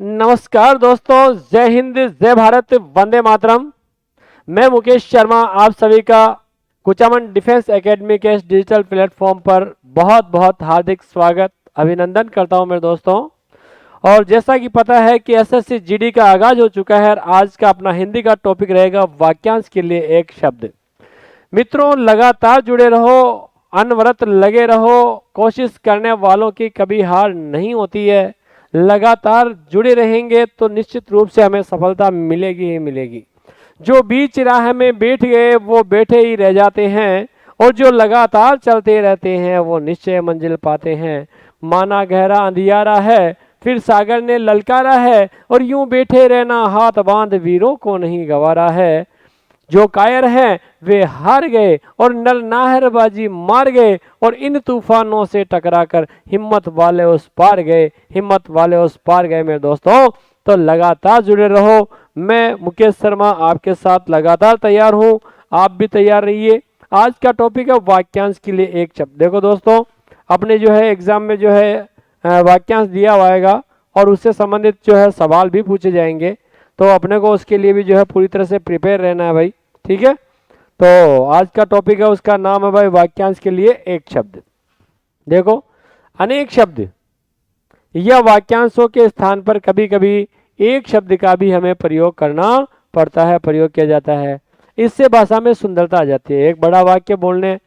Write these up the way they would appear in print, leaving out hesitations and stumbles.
नमस्कार दोस्तों, जय हिंद, जय भारत, वंदे मातरम। मैं मुकेश शर्मा आप सभी का कुचामन डिफेंस एकेडमी के इस डिजिटल प्लेटफॉर्म पर बहुत बहुत हार्दिक स्वागत अभिनंदन करता हूं मेरे दोस्तों। और जैसा कि पता है कि एसएससी जीडी का आगाज हो चुका है और आज का अपना हिंदी का टॉपिक रहेगा वाक्यांश के लिए एक शब्द। मित्रों, लगातार जुड़े रहो, अनवरत लगे रहो। कोशिश करने वालों की कभी हार नहीं होती है। लगातार जुड़े रहेंगे तो निश्चित रूप से हमें सफलता मिलेगी ही मिलेगी। जो बीच राह में बैठ गए वो बैठे ही रह जाते हैं, और जो लगातार चलते रहते हैं वो निश्चय मंजिल पाते हैं। माना गहरा अंधियारा है, फिर सागर ने ललकारा है, और यूं बैठे रहना हाथ बांध वीरों को नहीं गवारा है। जो कायर हैं वे हार गए और नर नाहरबाजी मार गए, और इन तूफानों से टकराकर हिम्मत वाले उस पार गए, हिम्मत वाले उस पार गए। मेरे दोस्तों, तो लगातार जुड़े रहो। मैं मुकेश शर्मा आपके साथ लगातार तैयार हूं, आप भी तैयार रहिए। आज का टॉपिक है वाक्यांश के लिए एक शब्द। देखो दोस्तों, अपने जो है एग्जाम में जो है वाक्यांश दिया हुआ आएगा और उससे संबंधित जो है सवाल भी पूछे जाएंगे, तो अपने को उसके लिए भी जो है पूरी तरह से प्रिपेयर रहना है भाई। ठीक है, तो आज का टॉपिक है, उसका नाम है भाई वाक्यांश के लिए एक शब्द। देखो, अनेक शब्द या वाक्यांशों के स्थान पर कभी कभी एक शब्द का भी हमें प्रयोग करना पड़ता है, प्रयोग किया जाता है। इससे भाषा में सुंदरता आ जाती है। एक बड़ा वाक्य बोलने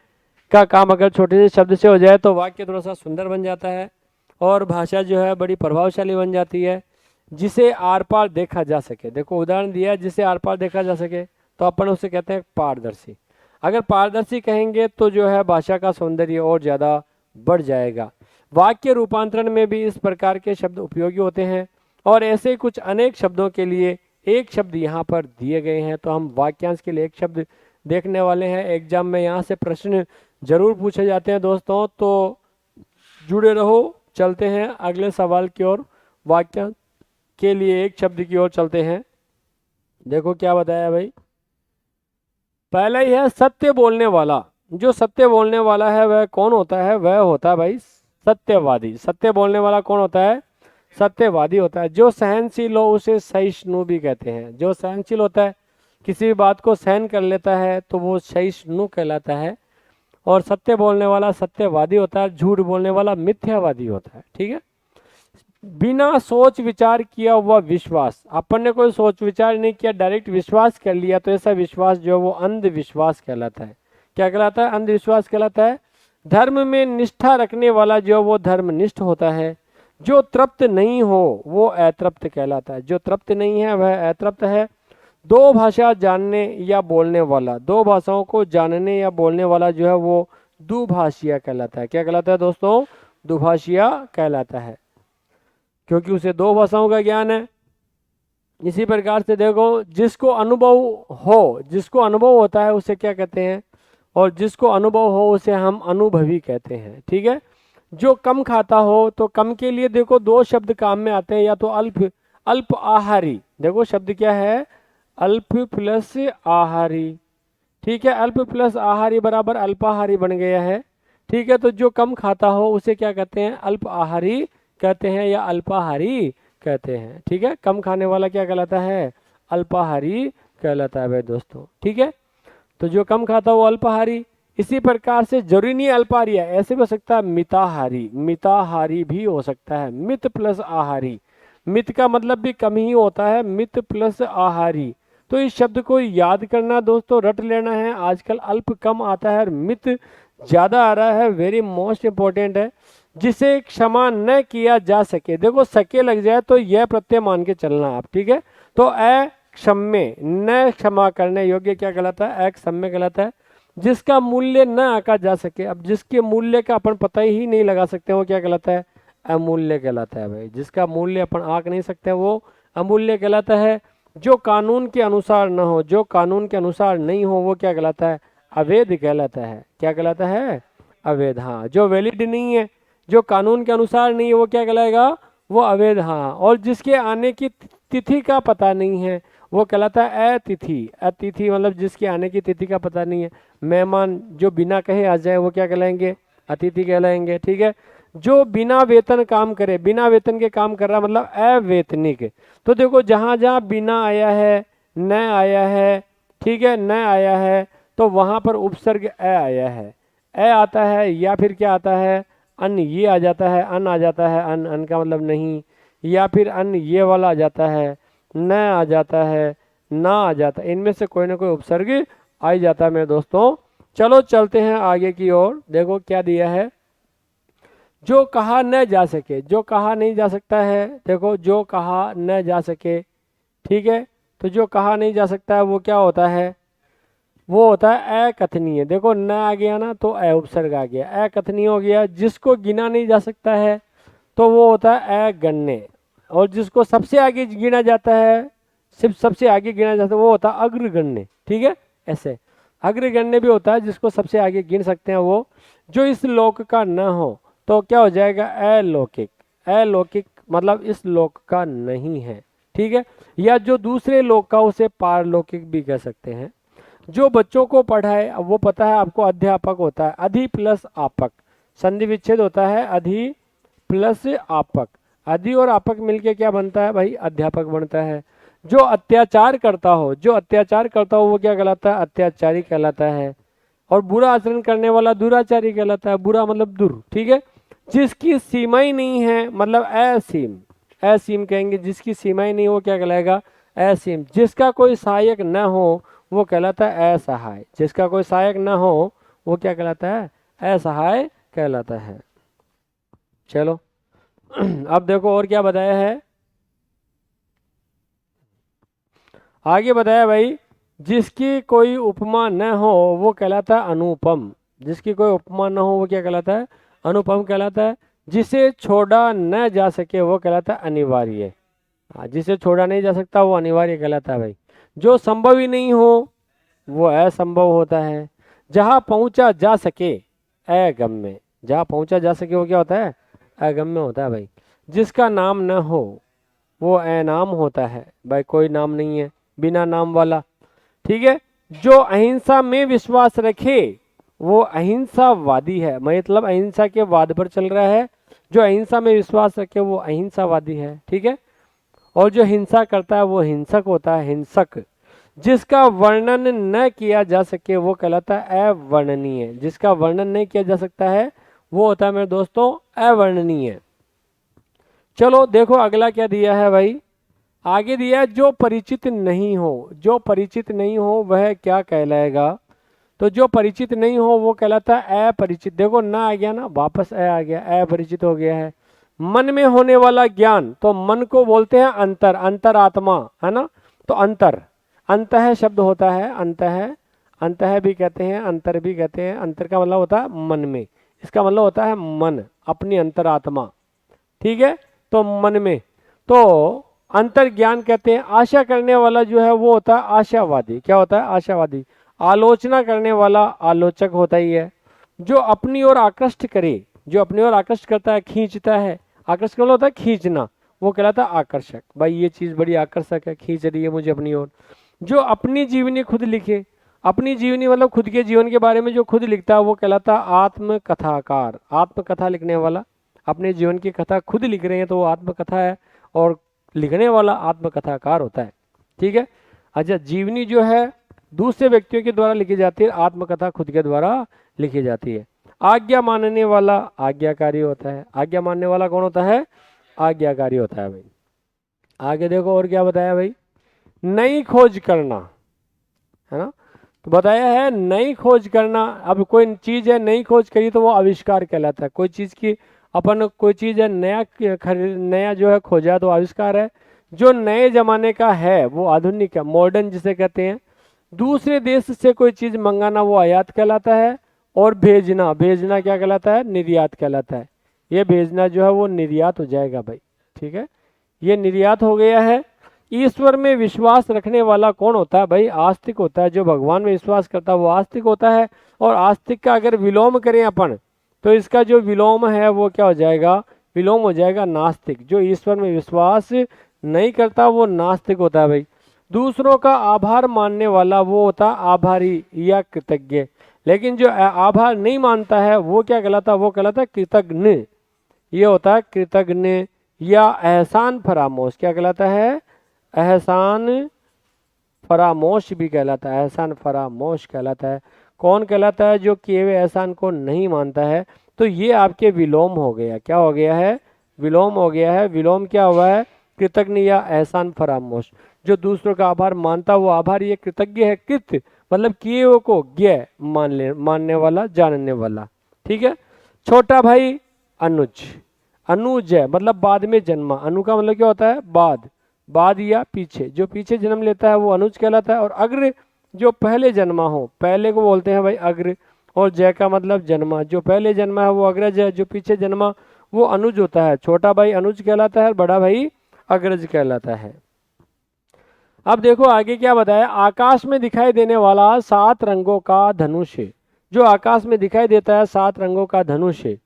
का काम अगर छोटे से शब्द से हो जाए तो वाक्य थोड़ा सा सुंदर बन जाता है और भाषा जो है बड़ी प्रभावशाली बन जाती है, जिसे आर पार देखा जा सके। देखो, उदाहरण दिया है, जिसे आर पार देखा जा सके, तो अपन उसे कहते हैं पारदर्शी। अगर पारदर्शी कहेंगे तो जो है भाषा का सौंदर्य और ज़्यादा बढ़ जाएगा। वाक्य रूपांतरण में भी इस प्रकार के शब्द उपयोगी होते हैं, और ऐसे कुछ अनेक शब्दों के लिए एक शब्द यहाँ पर दिए गए हैं। तो हम वाक्यांश के लिए एक शब्द देखने वाले हैं। एग्जाम में यहाँ से प्रश्न जरूर पूछे जाते हैं दोस्तों, तो जुड़े रहो। चलते हैं अगले सवाल की ओर। वाक्यांश के लिए एक शब्द की ओर चलते हैं। देखो क्या बताया भाई। पहला ही है सत्य बोलने वाला। जो सत्य बोलने वाला है वह कौन होता है? वह होता है भाई सत्यवादी। सत्य बोलने वाला कौन होता है? सत्यवादी होता है। जो सहनशील हो उसे सहिष्णु भी कहते हैं। जो सहनशील होता है, किसी भी बात को सहन कर लेता है, तो वो सहिष्णु कहलाता है। और सत्य बोलने वाला सत्यवादी होता है, झूठ बोलने वाला मिथ्यावादी होता है। ठीक है। बिना सोच विचार किया हुआ विश्वास। अपन ने कोई सोच विचार नहीं किया, डायरेक्ट विश्वास कर लिया, तो ऐसा विश्वास जो है वो अंधविश्वास कहलाता है। क्या कहलाता है? अंधविश्वास कहलाता है। धर्म में निष्ठा रखने वाला जो है वो धर्मनिष्ठ होता है। जो तृप्त नहीं हो वो अतृप्त कहलाता है। जो तृप्त नहीं है वह अतृप्त है। दो भाषा जानने या बोलने वाला, दो भाषाओं को जानने या बोलने वाला जो है वो दुभाषिया कहलाता है। क्या कहलाता है दोस्तों? दुभाषिया कहलाता है, क्योंकि उसे दो भाषाओं का ज्ञान है। इसी प्रकार से देखो, जिसको अनुभव हो, जिसको अनुभव होता है उसे क्या कहते हैं? और जिसको अनुभव हो उसे हम अनुभवी कहते हैं। ठीक है। जो कम खाता हो, तो कम के लिए देखो दो शब्द काम में आते हैं, या तो अल्प, अल्प आहारी। देखो शब्द क्या है? अल्प प्लस आहारी। ठीक है, अल्प प्लस आहारी बराबर अल्पाहारी बन गया है। ठीक है, तो जो कम खाता हो उसे क्या कहते हैं? अल्प आहारी कहते हैं या अल्पाहारी कहते हैं। ठीक है, कम खाने वाला क्या कहलाता है? अल्पाहारी कहलाता है भाई दोस्तों। ठीक है, तो जो कम खाता हो वो अल्पाहारी। इसी प्रकार से जरूरी नहीं अल्पाहारी है, ऐसे भी हो सकता है मिताहारी, मिताहारी भी हो सकता है। मित प्लस आहारी, मित का मतलब भी कम ही होता है, मित प्लस आहारी। तो इस शब्द को याद करना दोस्तों, रट लेना है। आजकल अल्प कम आता है और मित ज्यादा आ रहा है, वेरी मोस्ट इंपॉर्टेंट है। जिसे क्षमा न किया जा सके, देखो सके लग जाए तो यह प्रत्यय मान के चलना आप। ठीक है, तो अक्षम्य, न क्षमा करने योग्य क्या कहलाता है? अक्षम्य कहलाता है। जिसका मूल्य न आंका जा सके, अब जिसके मूल्य का अपन पता ही नहीं लगा सकते वो क्या कहलाता है? अमूल्य कहलाता है भाई। जिसका मूल्य अपन आंक नहीं सकते वो अमूल्य कहलाता है। जो कानून के अनुसार न हो, जो कानून के अनुसार नहीं हो, वो क्या कहलाता है? अवैध कहलाता है। क्या कहलाता है? अवैध। हाँ, जो वैलिड नहीं है, जो कानून के अनुसार नहीं है, वो क्या कहलाएगा? वो अवैध। हाँ, और जिसके आने की तिथि का पता नहीं है वो कहलाता है अतिथि। अतिथि मतलब जिसके आने की तिथि का पता नहीं है। मेहमान जो बिना कहे आ जाए वो क्या कहलाएंगे? अतिथि कहलाएंगे। ठीक है, जो बिना वेतन काम करे, बिना वेतन के काम कर रहा मतलब अवेतनिक। तो देखो जहाँ जहाँ बिना आया है, न आया है, ठीक है, न आया है, तो वहाँ पर उपसर्ग अ आया है, अ आता है, या फिर क्या आता है, अन ये आ जाता है, अन आ जाता है, अन अन का मतलब नहीं, या फिर अन ये वाला आ जाता है, न आ जाता है, ना आ जाता है, इनमें से कोई ना कोई उपसर्ग आ ही जाता है मेरे दोस्तों। चलो चलते हैं आगे की ओर। देखो क्या दिया है, जो कहा न जा सके, जो कहा नहीं जा सकता है, देखो जो कहा न जा सके, ठीक है, तो जो कहा नहीं जा सकता है वो क्या होता है, वो होता है अकथनीय। देखो न आ गया ना तो अ उपसर्ग आ गया, अकथनीय हो गया। जिसको गिना नहीं जा सकता है तो वो होता है अगण्य, और जिसको सबसे आगे गिना जाता है, सिर्फ सबसे आगे गिना जाता है, वो होता है अग्रगण्य, ठीक है। ऐसे अग्रगण्य भी होता है, जिसको सबसे आगे गिन सकते हैं वो। जो इस लोक का न हो तो क्या हो जाएगा, अलौकिक। अलौकिक मतलब इस लोक का नहीं है, ठीक है, या जो दूसरे लोक का, उसे पारलौकिक भी कह सकते हैं। जो बच्चों को पढ़ाए, अब वो पता है आपको, अध्यापक होता है, अधि प्लस आपक, संधि विच्छेद होता है अधि प्लस आपक। अधि और आपक मिलके क्या बनता है भाई, अध्यापक बनता है। जो अत्याचार करता हो, जो अत्याचार करता हो वो क्या कहलाता है, अत्याचारी कहलाता है। और बुरा आचरण करने वाला दुराचारी कहलाता है, बुरा मतलब दुर, ठीक है। जिसकी सीमा ही नहीं है मतलब असीम, असीम कहेंगे, जिसकी सीमा ही नहीं वो क्या कहलाएगा, असीम। जिसका कोई सहायक न हो वो कहलाता है असहाय, जिसका कोई सहायक न हो वो क्या कहलाता है, असहाय कहलाता है। चलो अब देखो और क्या बताया है, आगे बताया भाई, जिसकी कोई उपमा न हो वो कहलाता है अनुपम, जिसकी कोई उपमा न हो वो क्या कहलाता है, अनुपम कहलाता है। जिसे छोड़ा न जा सके वो कहलाता है अनिवार्य। हाँ, जिसे छोड़ा नहीं जा सकता वो अनिवार्य कहलाता है भाई। जो संभव ही नहीं हो वो असंभव होता है। जहाँ पहुँचा जा सके अगम्य, जहाँ पहुँचा जा सके वो क्या होता है, अगम्य होता है भाई। जिसका नाम न हो वो अनाम होता है भाई, कोई नाम नहीं है, बिना नाम वाला, ठीक है। जो अहिंसा में विश्वास रखे वो अहिंसावादी है, मतलब अहिंसा के वाद पर चल रहा है। जो अहिंसा में विश्वास रखे वो अहिंसावादी है, ठीक है। और जो हिंसा करता है वो हिंसक होता है, हिंसक। जिसका वर्णन न किया जा सके वो कहलाता है अवर्णनीय, जिसका वर्णन नहीं किया जा सकता है वो होता है मेरे दोस्तों अवर्णनीय। चलो देखो अगला क्या दिया है भाई, आगे दिया है जो परिचित नहीं हो, जो परिचित नहीं हो वह क्या कहलाएगा। तो जो परिचित नहीं हो वो कहलाता है अपरिचित। देखो ना आ गया ना, वापस आ गया, अपरिचित हो गया है। मन में होने वाला ज्ञान, तो मन को बोलते हैं अंतर, अंतरात्मा, है ना। तो अंतर, अंतः शब्द होता है, अंतः, अंतः भी कहते हैं, अंतर भी कहते हैं। अंतर का मतलब होता है मन में, इसका मतलब होता है मन, अपनी अंतरात्मा, ठीक है। तो मन में, तो अंतर ज्ञान कहते हैं। आशा करने वाला जो है वो होता है आशावादी, क्या होता है, आशावादी। आलोचना करने वाला आलोचक होता ही है। जो अपनी ओर आकृष्ट करे, जो अपनी ओर आकृष्ट करता है, खींचता है, आकृष्ट का मतलब होता है खींचना, वो कहलाता है आकर्षक। भाई ये चीज बड़ी आकर्षक है, खींच रही है मुझे अपनी ओर। जो अपनी जीवनी खुद लिखे, अपनी जीवनी मतलब खुद के जीवन के बारे में जो खुद लिखता है वो कहलाता है आत्मकथाकार, आत्मकथा लिखने वाला। अपने जीवन की कथा खुद लिख रहे हैं तो वो आत्मकथा है, और लिखने वाला आत्मकथाकार होता है, ठीक है। अच्छा, जीवनी जो है दूसरे व्यक्तियों के द्वारा लिखी जाती है, आत्मकथा खुद के द्वारा लिखी जाती है। आज्ञा मानने वाला आज्ञाकारी होता है, आज्ञा मानने वाला कौन होता है, आज्ञाकारी होता है भाई। आगे देखो और क्या बताया भाई, नई खोज करना, है ना। तो बताया है नई खोज करना। अब कोई चीज है नई खोज करी तो वो आविष्कार कहलाता है। कोई चीज की अपन, कोई चीज है नया नया जो है खोजा तो आविष्कार है। जो नए जमाने का है वो आधुनिक है, मॉडर्न जिसे कहते हैं। दूसरे देश से कोई चीज मंगाना वो आयात कहलाता है। और भेजना, भेजना क्या कहलाता है, निर्यात कहलाता है। ये भेजना जो है वो निर्यात हो जाएगा भाई, ठीक है, ये निर्यात हो गया है। ईश्वर में विश्वास रखने वाला कौन होता है भाई, आस्तिक होता है। जो भगवान में विश्वास करता है वो आस्तिक होता है। और आस्तिक का अगर विलोम करें अपन तो इसका जो विलोम है वो क्या हो जाएगा, विलोम हो जाएगा नास्तिक। जो ईश्वर में विश्वास नहीं करता वो नास्तिक होता है भाई। दूसरों का आभार मानने वाला वो होता है आभारी या कृतज्ञ। लेकिन जो आभार नहीं मानता है वो क्या कहलाता है, वो कहलाता है कृतज्ञ। ये होता है कृतज्ञ या एहसान फरामोश। क्या कहलाता है? एहसान फरामोश भी कहलाता है, एहसान फरामोश कहलाता है। कौन कहलाता है? जो किए हुए एहसान को नहीं मानता है। तो ये आपके विलोम हो गया। क्या हो गया है? विलोम हो गया है। विलोम क्या हुआ है? कृतज्ञ या एहसान फरामोश। जो दूसरों का आभार मानता वो आभार, ये कृतज्ञ है। कृत मतलब किए हुए को, ज्ञ मानने वाला, जानने वाला। ठीक है। छोटा भाई अनुज, अनुज है मतलब बाद में जन्मा। अनु का मतलब क्या होता है? बाद, बाद या पीछे। जो पीछे जन्म लेता है वो अनुज कहलाता है। और अग्र जो पहले जन्मा हो, पहले को बोलते हैं भाई अग्र। और जय का मतलब जन्मा, जो पहले जन्मा है वो अग्रज है, जो पीछे जन्मा वो अनुज होता है। छोटा भाई अनुज कहलाता है, बड़ा भाई अग्रज कहलाता है। अब देखो आगे क्या बताया। आकाश में दिखाई देने वाला 7 रंगों का धनुष है। जो आकाश में दिखाई देता है 7 रंगों का धनुष है,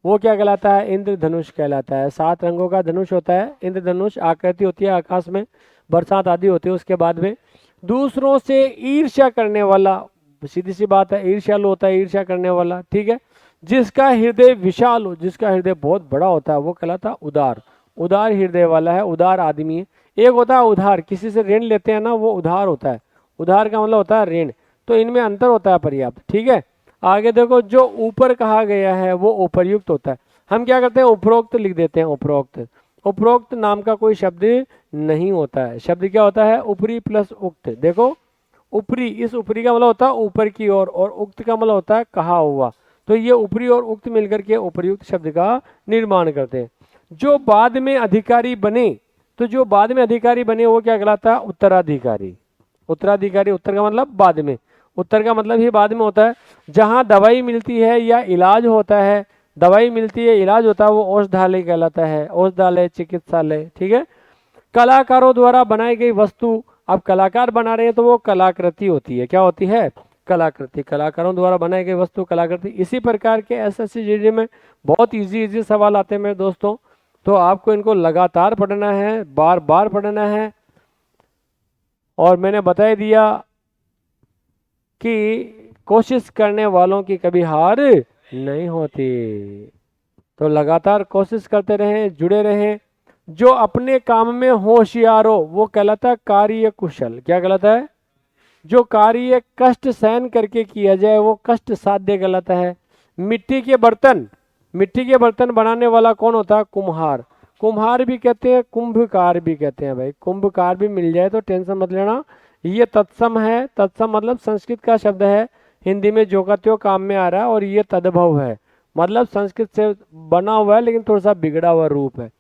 वो क्या कहलाता है? इंद्रधनुष कहलाता है। 7 रंगों का धनुष होता है इंद्रधनुष। आकृति होती है आकाश में, बरसात आदि होती है उसके बाद में। दूसरों से ईर्ष्या करने वाला, सीधी सी बात है, ईर्ष्यालु होता है, ईर्ष्या करने वाला। ठीक है। जिसका हृदय विशाल हो, जिसका हृदय बहुत बड़ा होता है, वो कहलाता है उदार। उदार हृदय वाला है, उदार आदमी है। एक होता है उधार, किसी से ऋण लेते हैं ना, वो उधार होता है। उधार का मतलब होता है ऋण। तो इनमें अंतर होता है पर्याप्त। ठीक है। आगे देखो, जो ऊपर कहा गया है वो उपर्युक्त होता है। हम क्या करते हैं? उपरोक्त लिख देते हैं। उपरोक्त, उपरोक्त नाम का कोई शब्द नहीं होता है। शब्द क्या होता है? ऊपरी प्लस उक्त। देखो ऊपरी, इस ऊपरी का मतलब होता है ऊपर की ओर, और उक्त का मतलब होता है कहा हुआ। तो ये ऊपरी और उक्त मिलकर के उपर्युक्त शब्द का निर्माण करते हैं। जो बाद में अधिकारी बने, तो जो बाद में अधिकारी बने वो क्या कहलाता है? उत्तराधिकारी। उत्तराधिकारी, उत्तर का मतलब बाद में, उत्तर का मतलब ही बाद में होता है। जहाँ दवाई मिलती है या इलाज होता है, दवाई मिलती है इलाज होता है, वो औषधालय कहलाता है। औषधालय, चिकित्सालय। ठीक है। कलाकारों द्वारा बनाई गई वस्तु, अब कलाकार बना रहे हैं तो वो कलाकृति होती है। क्या होती है? कलाकृति। कलाकारों द्वारा बनाई गई वस्तु कलाकृति। इसी प्रकार के एसएससी जीडी में बहुत इजी इजी सवाल आते हैं मेरे दोस्तों। तो आपको इनको लगातार पढ़ना है, बार बार पढ़ना है। और मैंने बता दिया कि कोशिश करने वालों की कभी हार नहीं होती। तो लगातार कोशिश करते रहें, जुड़े रहें। जो अपने काम में होशियार हो वो कहलाता है कार्य कुशल। क्या कहलाता है? जो कार्य कष्ट सहन करके किया जाए वो कष्ट साध्य कहलाता है। मिट्टी के बर्तन, मिट्टी के बर्तन बनाने वाला कौन होता है? कुम्हार। कुम्हार भी कहते हैं, कुंभकार भी कहते हैं। भाई कुंभकार भी मिल जाए तो टेंशन मत लेना। ये तत्सम है। तत्सम मतलब संस्कृत का शब्द है, हिंदी में जो का त्यों काम में आ रहा है। और ये तद्भव है, मतलब संस्कृत से बना हुआ है लेकिन थोड़ा सा बिगड़ा हुआ रूप है।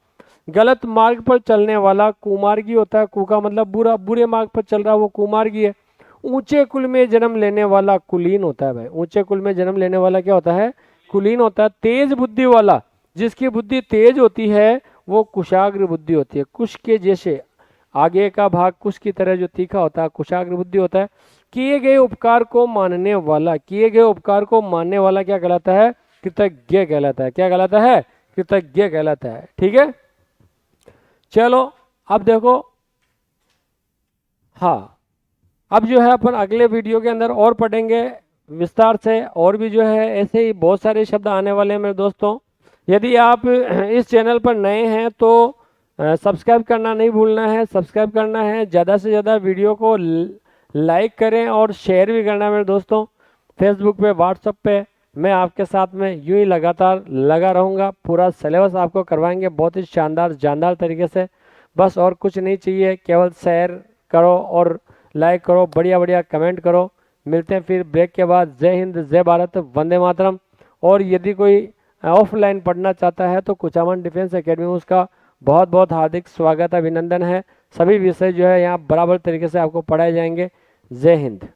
गलत मार्ग पर चलने वाला कुमार्गी होता है। कु का मतलब बुरा, बुरे मार्ग पर चल रहा है वो कुमार्गी है। ऊंचे कुल में जन्म लेने वाला कुलीन होता है। भाई ऊंचे कुल में जन्म लेने वाला क्या होता है? कुलीन होता है। तेज बुद्धि वाला, जिसकी बुद्धि तेज होती है वो कुशाग्र बुद्धि होती है। कुश के जैसे आगे का भाग कुश की तरह जो तीखा होता है, कुशाग्र बुद्धि होता है। किए गए उपकार को मानने वाला, किए गए उपकार को मानने वाला क्या कहलाता है? कृतज्ञ कहलाता है। क्या कहलाता है? कृतज्ञ कहलाता है। ठीक है। चलो अब देखो, हाँ अब जो है अपन अगले वीडियो के अंदर और पढ़ेंगे विस्तार से। और भी जो है ऐसे ही बहुत सारे शब्द आने वाले हैं मेरे दोस्तों। यदि आप इस चैनल पर नए हैं तो सब्सक्राइब करना नहीं भूलना है। सब्सक्राइब करना है, ज़्यादा से ज़्यादा वीडियो को लाइक करें और शेयर भी करना है मेरे दोस्तों। फेसबुक पे, व्हाट्सएप पे मैं आपके साथ में यूँ ही लगातार लगा रहूँगा। पूरा सिलेबस आपको करवाएंगे बहुत ही शानदार जानदार तरीके से। बस और कुछ नहीं चाहिए, केवल शेयर करो और लाइक करो, बढ़िया बढ़िया कमेंट करो। मिलते हैं फिर ब्रेक के बाद। जय हिंद, जय भारत, वंदे मातरम। और यदि कोई ऑफलाइन पढ़ना चाहता है तो कुचामन डिफेंस एकेडमी में उसका बहुत बहुत हार्दिक स्वागत, अभिनंदन है। सभी विषय जो है यहाँ बराबर तरीके से आपको पढ़ाए जाएंगे। जय हिंद।